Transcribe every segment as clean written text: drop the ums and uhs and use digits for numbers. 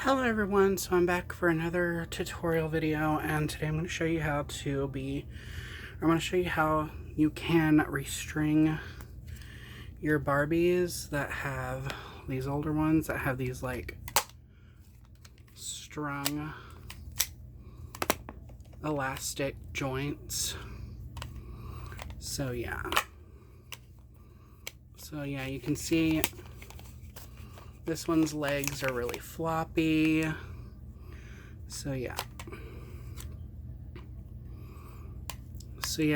Hello everyone, so I'm back for another tutorial video, and today I'm going to show you how you can restring your Barbies that have these older ones that have these like strung elastic joints. So yeah, you can see this one's legs are really floppy. So yeah,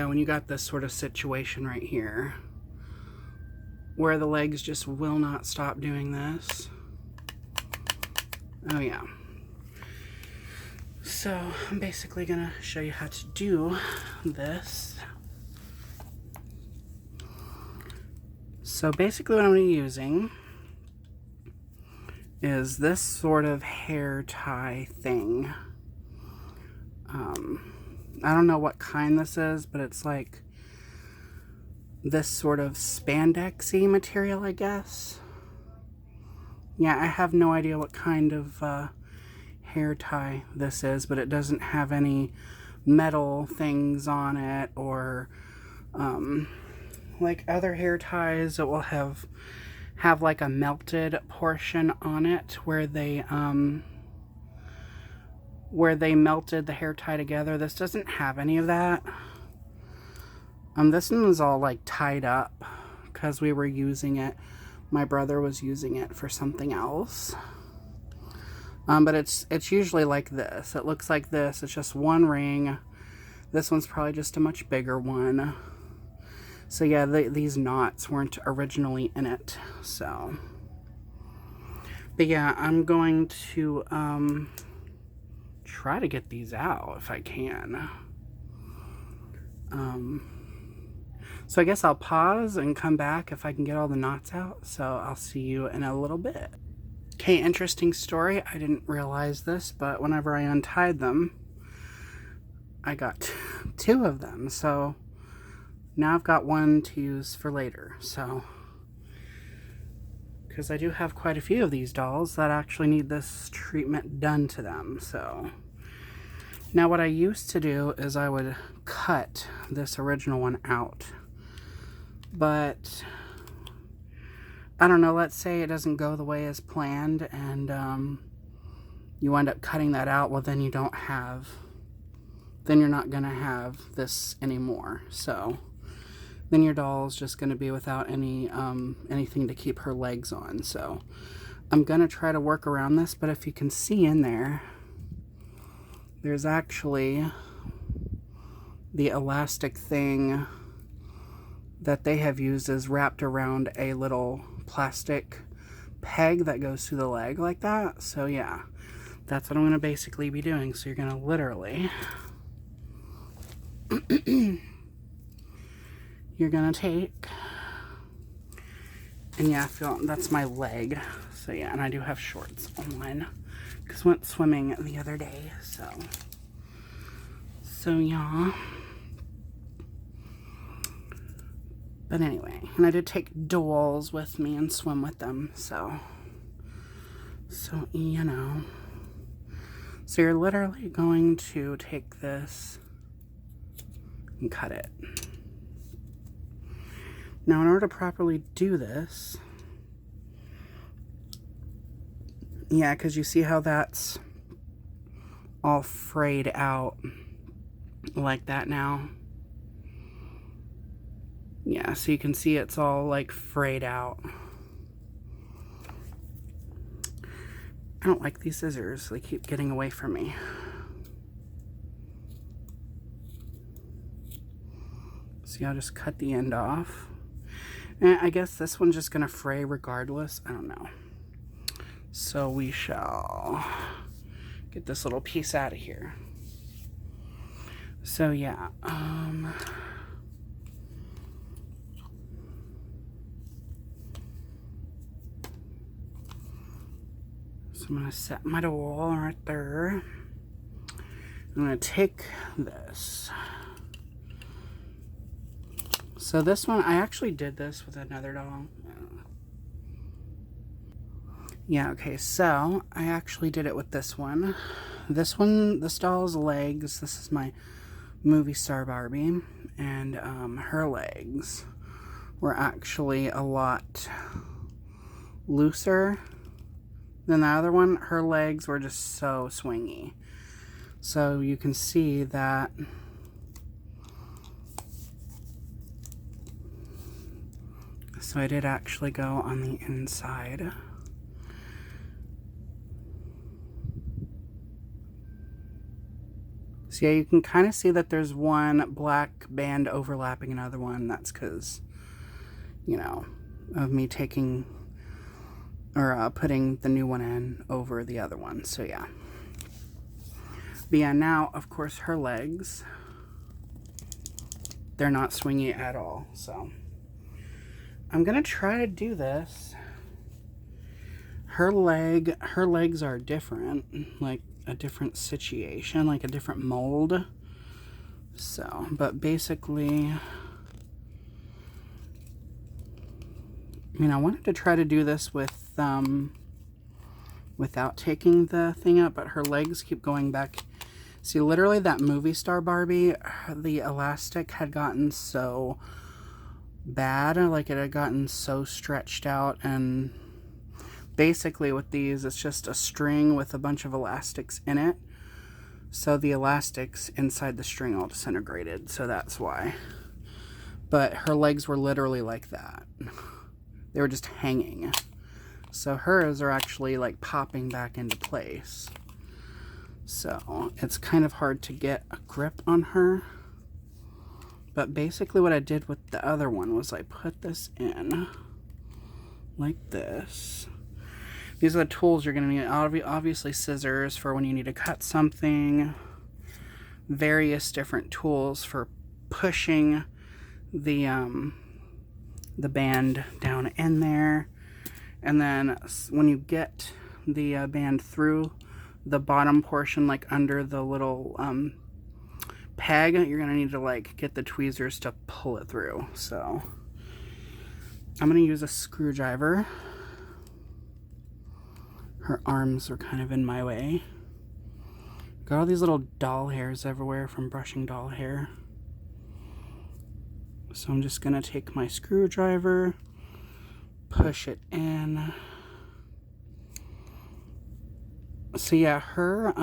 when you got this sort of situation right here where the legs just will not stop doing this. Oh yeah. So I'm basically gonna show you how to do this. So basically what I'm gonna be using is this sort of hair tie thing. I don't know what kind this is, but it's like this sort of spandexy material, I guess. Yeah, I have no idea what kind of hair tie this is, but it doesn't have any metal things on it, or like other hair ties, it will have like a melted portion on it where they melted the hair tie together. This doesn't have any of that. This one was all like tied up because we were using it. My brother was using it for something else. But it's usually like this. It looks like this. It's just one ring. This one's probably just a much bigger one. So yeah, these knots weren't originally in it. So, but yeah, I'm going to try to get these out if I can. So I guess I'll pause and come back if I can get all the knots out. So I'll see you in a little bit. Okay, interesting story. I didn't realize this, but whenever I untied them, I got two of them. So now I've got one to use for later. So, because I do have quite a few of these dolls that actually need this treatment done to them. So now what I used to do is I would cut this original one out. But I don't know, let's say it doesn't go the way as planned, and you end up cutting that out. Well, then you're not gonna have this anymore. So then your doll's just gonna be without anything to keep her legs on. So I'm gonna try to work around this, but if you can see in there, there's actually the elastic thing that they have used is wrapped around a little plastic peg that goes through the leg like that. So yeah, that's what I'm going to basically be doing. So you're going to literally you're going to take, and yeah, that's my leg. So yeah, and I do have shorts on because I went swimming the other day. So yeah. But anyway, and I did take dolls with me and swim with them, so you know. So you're literally going to take this and cut it. Now, in order to properly do this, yeah, because you see how that's all frayed out like that now? Yeah, so you can see it's all like frayed out. I don't like these scissors. They keep getting away from me. See, I'll just cut the end off. And I guess this one's just gonna fray regardless. I don't know. So we shall get this little piece out of here. So yeah, so I'm going to set my doll right there. I'm going to take this. So this one, I actually did this with another doll. Yeah, okay, so I actually did it with this one. This doll's legs, this is my movie star Barbie, and her legs were actually a lot looser than the other one. Her legs were just so swingy. So you can see that so I did actually go on the inside. So yeah, you can kind of see that there's one black band overlapping another one. That's because, you know, of me taking or putting the new one in over the other one. So yeah. But yeah, now, of course, her legs, they're not swingy at all. So I'm going to try to do this. Her legs are different, like a different situation, like a different mold. So, but basically, I mean, I wanted to try to do this with without taking the thing up, but her legs keep going back. See, literally that movie star Barbie, the elastic had gotten so bad, like it had gotten so stretched out, and basically with these, it's just a string with a bunch of elastics in it. So the elastics inside the string all disintegrated, so that's why. But her legs were literally like that. They were just hanging. So hers are actually like popping back into place. So it's kind of hard to get a grip on her. But basically what I did with the other one was I put this in like this. These are the tools you're going to need. Obviously scissors for when you need to cut something. Various different tools for pushing the band down in there. And then when you get the band through the bottom portion, like under the little peg, you're going to need to like get the tweezers to pull it through. So I'm going to use a screwdriver. Her arms are kind of in my way. Got all these little doll hairs everywhere from brushing doll hair. So I'm just gonna take my screwdriver, push it in. So yeah, her,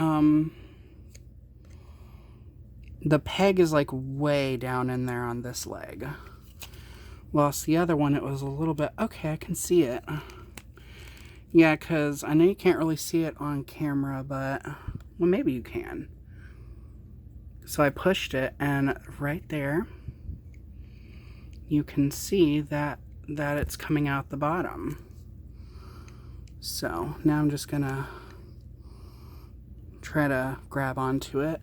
the peg is like way down in there on this leg. Whilst the other one, it was a little bit, okay, I can see it. Yeah, because I know you can't really see it on camera, but, well, maybe you can. So I pushed it, and right there, you can see that it's coming out the bottom. So now I'm just gonna try to grab onto it.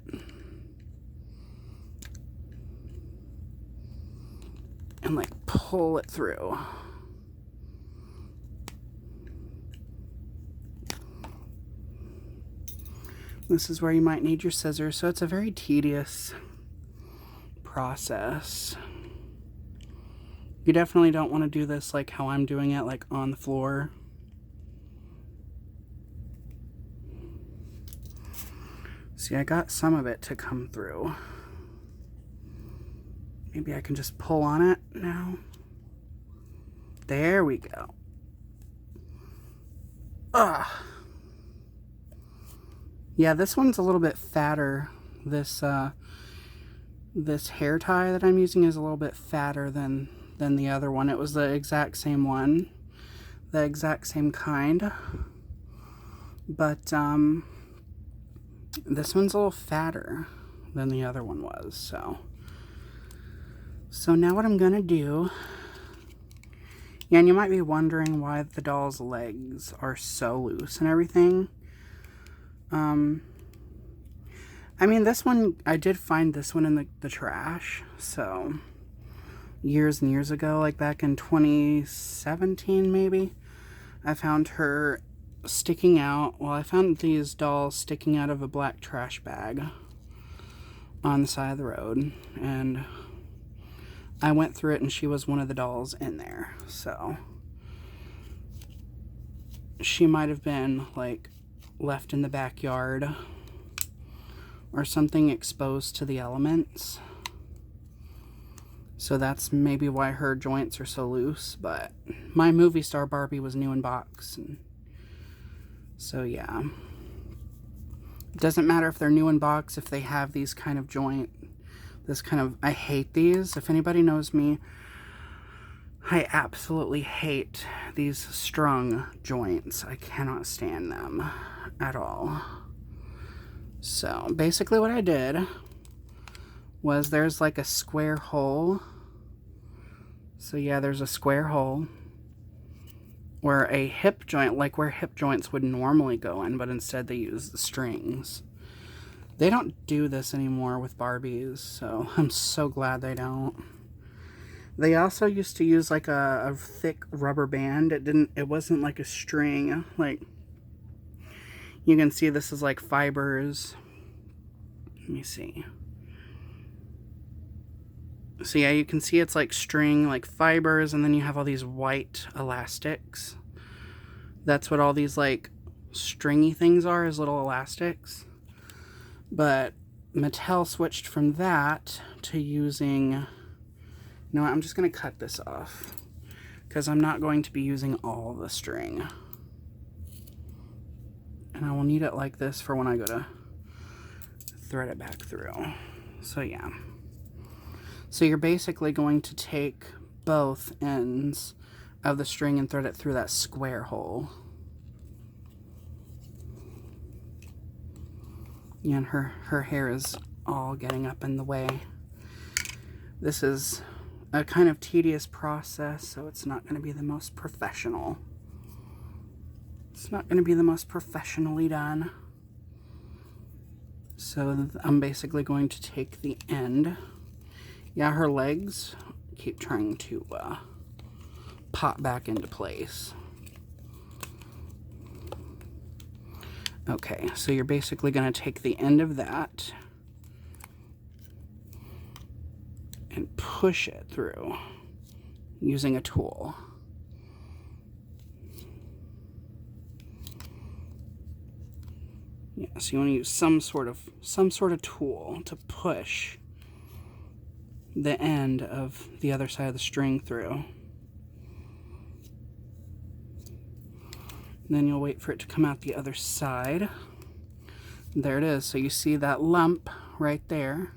And like pull it through. This is where you might need your scissors, so it's a very tedious process. You definitely don't want to do this like how I'm doing it, like on the floor. See, I got some of it to come through. Maybe I can just pull on it now. There we go. Ugh. Yeah, this one's a little bit fatter. This this hair tie that I'm using is a little bit fatter than the other one. It was the exact same one, the exact same kind, but this one's a little fatter than the other one was. So now what I'm gonna do, yeah, and you might be wondering why the doll's legs are so loose and everything. I mean, this one, I did find this one in the trash, so years and years ago, like back in 2017 maybe, I found her sticking out. Well, I found these dolls sticking out of a black trash bag on the side of the road, and I went through it and she was one of the dolls in there. So she might have been like left in the backyard or something, exposed to the elements. So that's maybe why her joints are so loose. But my movie star Barbie was new in box. And so yeah. It doesn't matter if they're new in box, if they have these kind of I hate these. If anybody knows me, I absolutely hate these strung joints. I cannot stand them at all. So basically what I did was, there's like a square hole. So yeah, there's a square hole where a hip joint, like where hip joints would normally go in, but instead they use the strings. They don't do this anymore with Barbies, so I'm so glad they don't. They also used to use like a thick rubber band. It wasn't like a string. Like, you can see this is like fibers. Let me see. So yeah, you can see it's like string, like fibers, and then you have all these white elastics. That's what all these like stringy things are, is little elastics. But Mattel switched from that to using, you know what, I'm just going to cut this off because I'm not going to be using all the string. And I will need it like this for when I go to thread it back through. So yeah. So you're basically going to take both ends of the string and thread it through that square hole. Yeah, and her hair is all getting up in the way. This is a kind of tedious process, so it's not going to be the most professional. It's not going to be the most professionally done. So I'm basically going to take the end. Yeah, her legs keep trying to pop back into place. Okay, so you're basically going to take the end of that and push it through using a tool. Yeah, so you want to use some sort of tool to push the end of the other side of the string through. And then you'll wait for it to come out the other side. There it is. So you see that lump right there.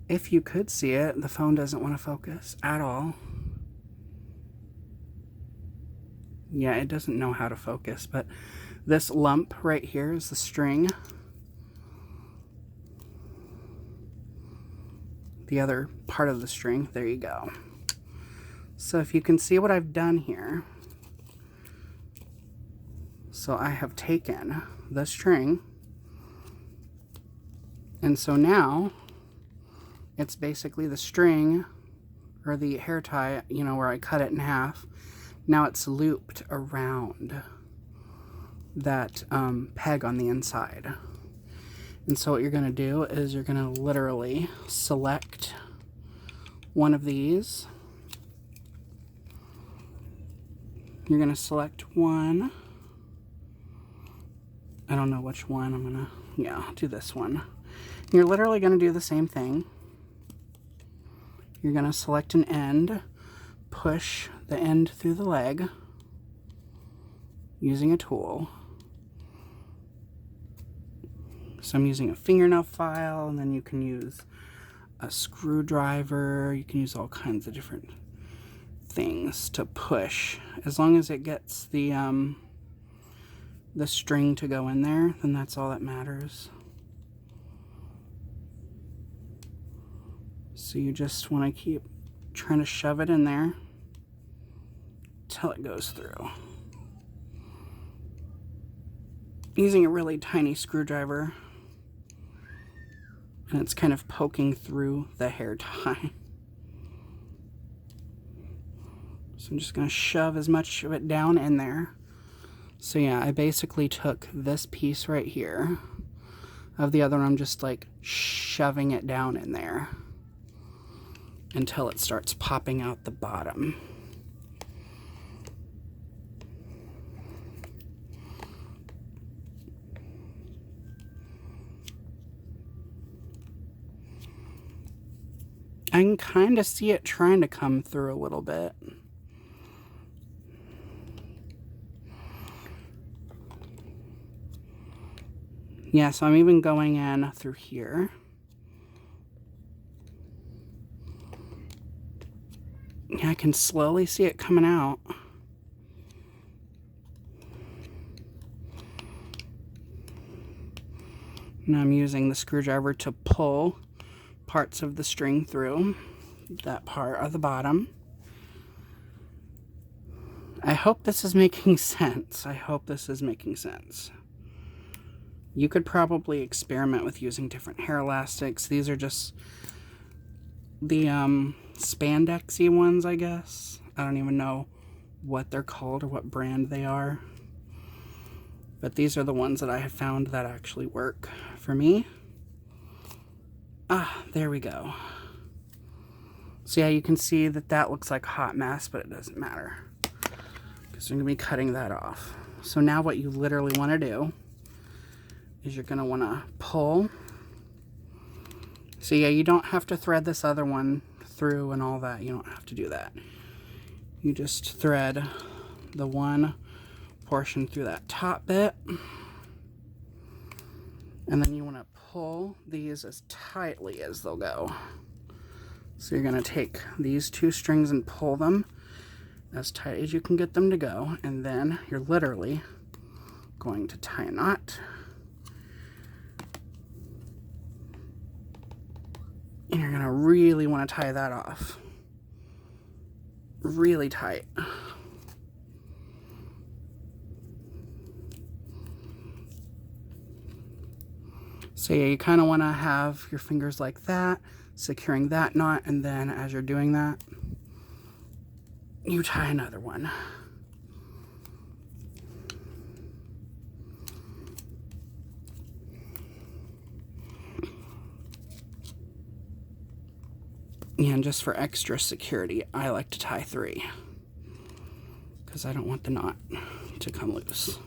If you could see it, the phone doesn't want to focus at all. Yeah, it doesn't know how to focus, but this lump right here is the string. The other part of the string, there you go. So if you can see what I've done here, so I have taken the string, and so now it's basically the string, or the hair tie, you know, where I cut it in half. Now it's looped around that peg on the inside. And so what you're going to do is you're going to literally select one of these. You're going to select one. I don't know which one. I'm going to, yeah, do this one. You're literally going to do the same thing. You're going to select an end, push the end through the leg using a tool. So I'm using a fingernail file, and then you can use a screwdriver. You can use all kinds of different things to push. As long as it gets the string to go in there, then that's all that matters. So you just want to keep trying to shove it in there till it goes through. Using a really tiny screwdriver, and it's kind of poking through the hair tie. So I'm just going to shove as much of it down in there. So yeah, I basically took this piece right here of the other one. I'm just like shoving it down in there until it starts popping out the bottom. I can kind of see it trying to come through a little bit. Yeah, so I'm even going in through here. Yeah, I can slowly see it coming out. Now I'm using the screwdriver to pull parts of the string through that part of the bottom. I hope this is making sense. I hope this is making sense. You could probably experiment with using different hair elastics. These are just the spandexy ones, I guess. I don't even know what they're called or what brand they are. But these are the ones that I have found that actually work for me. Ah, there we go. So yeah, you can see that that looks like a hot mess, but it doesn't matter, because we're going to be cutting that off. So now what you literally want to do is you're going to want to pull. So yeah, you don't have to thread this other one through and all that. You don't have to do that. You just thread the one portion through that top bit. And then you want to pull these as tightly as they'll go. So you're going to take these two strings and pull them as tight as you can get them to go. And then you're literally going to tie a knot. And you're going to really want to tie that off. Really tight. So yeah, you kind of want to have your fingers like that, securing that knot, and then as you're doing that, you tie another one. And just for extra security, I like to tie 3, because I don't want the knot to come loose.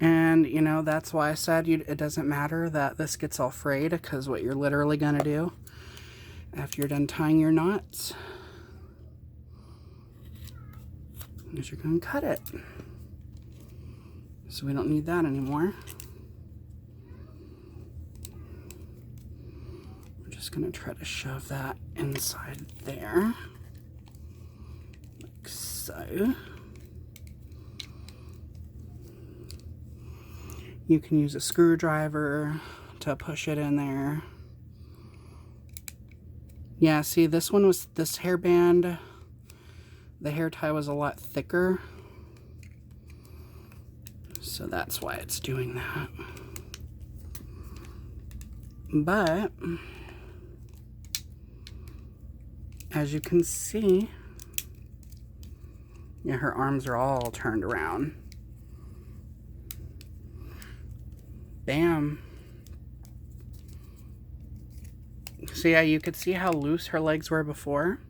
And, you know, that's why I said it doesn't matter that this gets all frayed, because what you're literally going to do after you're done tying your knots is you're going to cut it. So we don't need that anymore. We're just going to try to shove that inside there, like so. You can use a screwdriver to push it in there. Yeah, see, this one was, this hairband, the hair tie was a lot thicker. So that's why it's doing that. But, as you can see, yeah, her arms are all turned around. Bam. So yeah, you could see how loose her legs were before.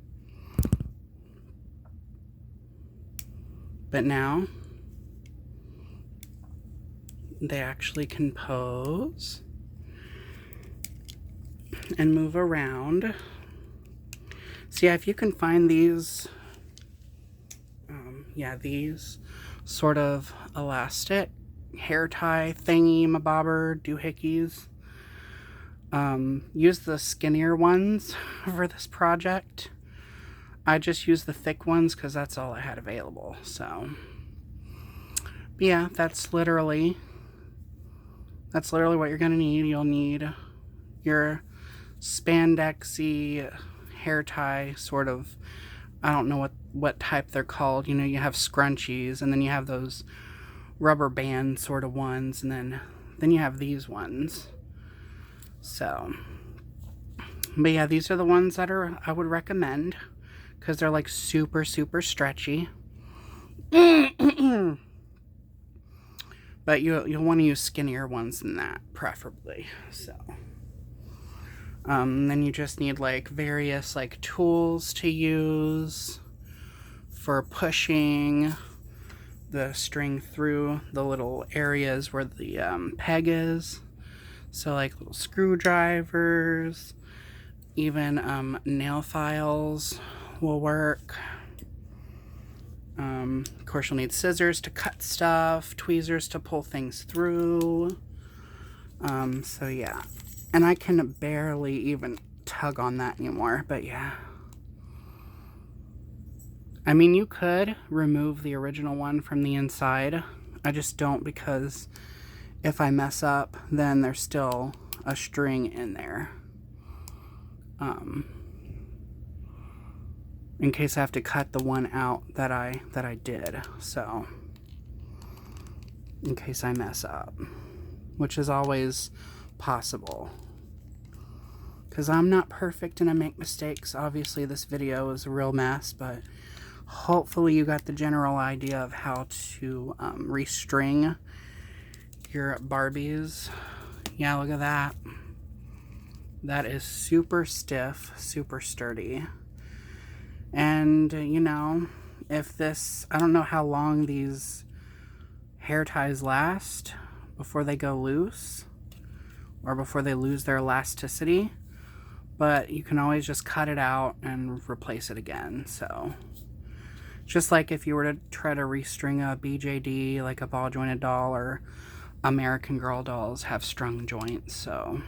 But now, they actually can pose and move around. So yeah, if you can find these, yeah, these sort of elastic hair tie thingy mabobber doohickeys, use the skinnier ones for this project. I just used the thick ones because that's all I had available. So but yeah, that's literally what you're gonna need. You'll need your spandexy hair tie sort of, I don't know what type they're called. You know, you have scrunchies, and then you have those rubber band sort of ones, and then you have these ones. So, but yeah, these are the ones that I would recommend, because they're like super stretchy. But you'll want to use skinnier ones than that, preferably. So then you just need like various like tools to use for pushing the string through the little areas where the peg is. So like little screwdrivers, even nail files will work. Of course, you'll need scissors to cut stuff, tweezers to pull things through. So yeah. And I can barely even tug on that anymore, but yeah. I mean, you could remove the original one from the inside. I just don't, because if I mess up, then there's still a string in there. In case I have to cut the one out that I did. So, in case I mess up, which is always possible. Because I'm not perfect and I make mistakes. Obviously, this video is a real mess, but hopefully you got the general idea of how to restring your Barbies. Yeah, look at that. That is super stiff, super sturdy. And, you know, if this, I don't know how long these hair ties last before they go loose or before they lose their elasticity, but you can always just cut it out and replace it again. So just like if you were to try to restring a BJD, like a ball jointed doll, or American Girl dolls have strung joints. So,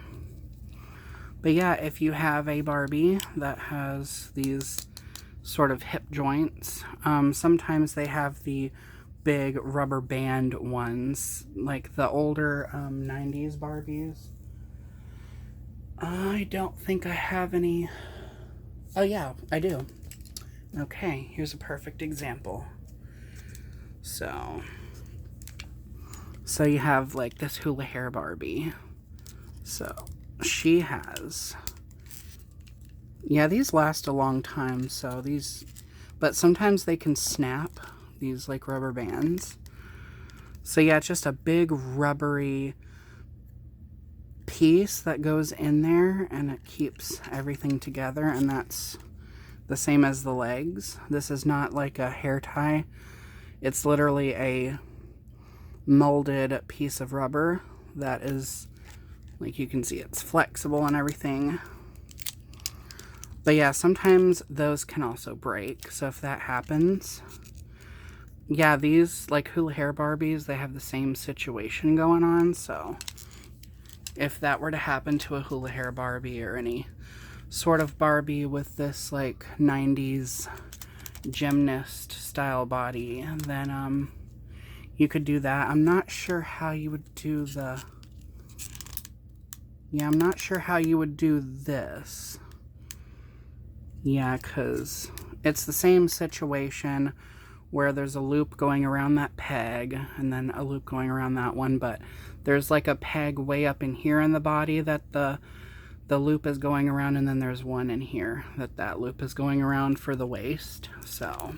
but yeah, if you have a Barbie that has these sort of hip joints, sometimes they have the big rubber band ones, like the older 90s Barbies. I don't think I have any. Oh yeah, I do. Okay, here's a perfect example. So you have like this hula hair Barbie. So she has, yeah, these last a long time, so these, but sometimes they can snap, these like rubber bands. So yeah, it's just a big rubbery piece that goes in there and it keeps everything together, and that's the same as the legs. This is not like a hair tie. It's literally a molded piece of rubber that is, like you can see, it's flexible and everything. But yeah, sometimes those can also break. So if that happens, yeah, these like hula hair Barbies, they have the same situation going on. So if that were to happen to a hula hair Barbie or any sort of Barbie with this like 90s gymnast style body, then you could do that. I'm not sure how you would do the, yeah, I'm not sure how you would do this. Yeah, because it's the same situation where there's a loop going around that peg and then a loop going around that one, but there's like a peg way up in here in the body that the loop is going around, and then there's one in here that loop is going around for the waist. So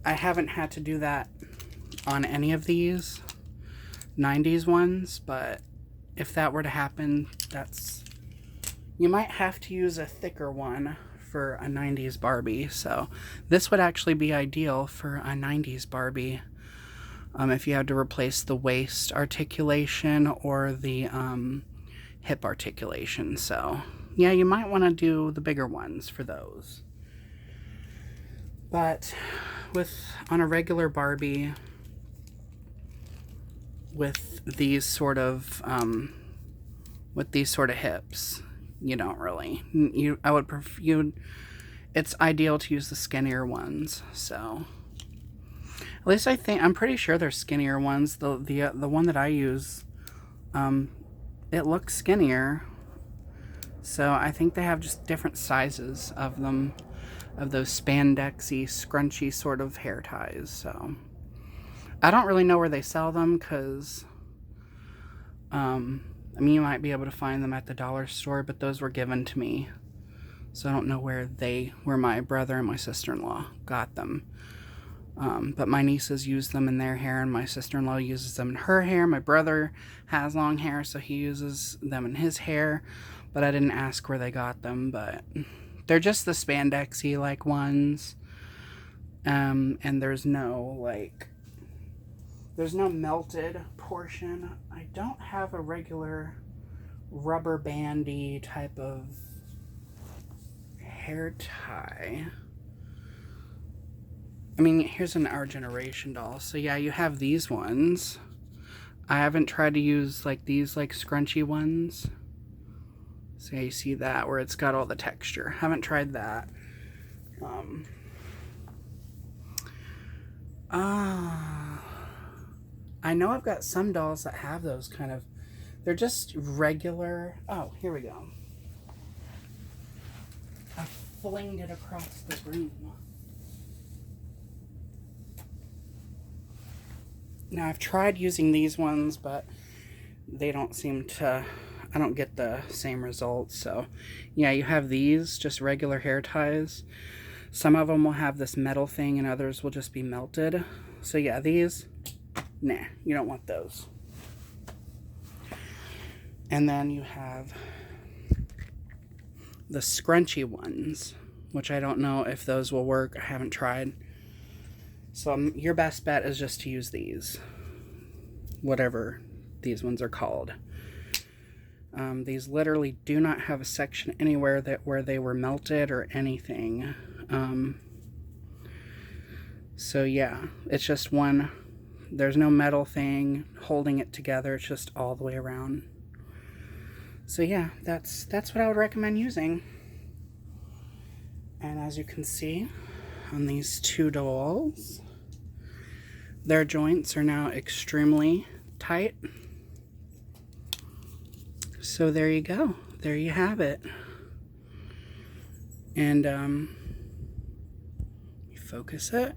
I haven't had to do that on any of these 90s ones, but if that were to happen, you might have to use a thicker one for a 90s Barbie. So this would actually be ideal for a 90s Barbie if you had to replace the waist articulation or the hip articulation. So yeah, you might want to do the bigger ones for those. But on a regular Barbie with these sort of hips, you don't really. It's ideal to use the skinnier ones. So at least I'm pretty sure they're skinnier ones. The one that I use, it looks skinnier. So I think they have just different sizes of them, of those spandexy, scrunchy sort of hair ties. So I don't really know where they sell them, because I mean, you might be able to find them at the dollar store, but those were given to me. So I don't know where my brother and my sister-in-law got them. But my nieces use them in their hair, and my sister-in-law uses them in her hair. My brother has long hair, so he uses them in his hair. But I didn't ask where they got them, but they're just the spandexy like ones. And there's no like There's no melted portion. I don't have a regular rubber bandy type of hair tie. I mean, here's an Our Generation doll. So yeah, you have these ones. I haven't tried to use like these like scrunchy ones. So yeah, you see that where it's got all the texture. Haven't tried that. I know I've got some dolls that have those kind of, they're just regular. Oh, here we go. I flinged it across the room. Now I've tried using these ones, but they don't seem to, I don't get the same results. So yeah, you have these, just regular hair ties. Some of them will have this metal thing and others will just be melted. So yeah, these, nah, you don't want those. And then you have the scrunchy ones, which I don't know if those will work. I haven't tried. So your best bet is just to use these, whatever these ones are called. These literally do not have a section anywhere where they were melted or anything. So yeah, it's just one. There's no metal thing holding it together. It's just all the way around. So yeah, that's what I would recommend using. And as you can see on these two dolls, their joints are now extremely tight. So there you go. There you have it. And you focus it.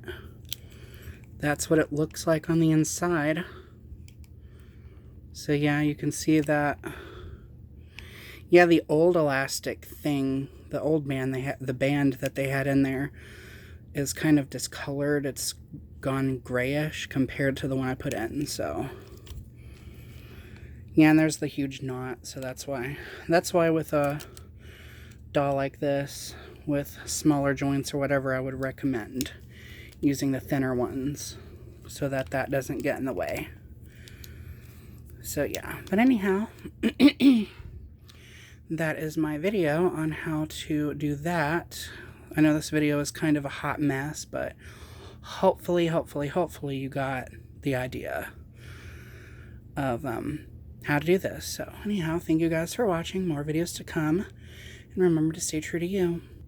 That's what it looks like on the inside. So yeah, you can see that. Yeah, the old elastic thing, the old band the band that they had in there is kind of discolored. It's gone grayish compared to the one I put in. So yeah, and there's the huge knot. So that's why with a doll like this with smaller joints or whatever, I would recommend using the thinner ones so that doesn't get in the way. So yeah, but anyhow, that is my video on how to do that. I know this video is kind of a hot mess, but hopefully you got the idea of how to do this. So anyhow, thank you guys for watching. More videos to come, and remember to stay true to you.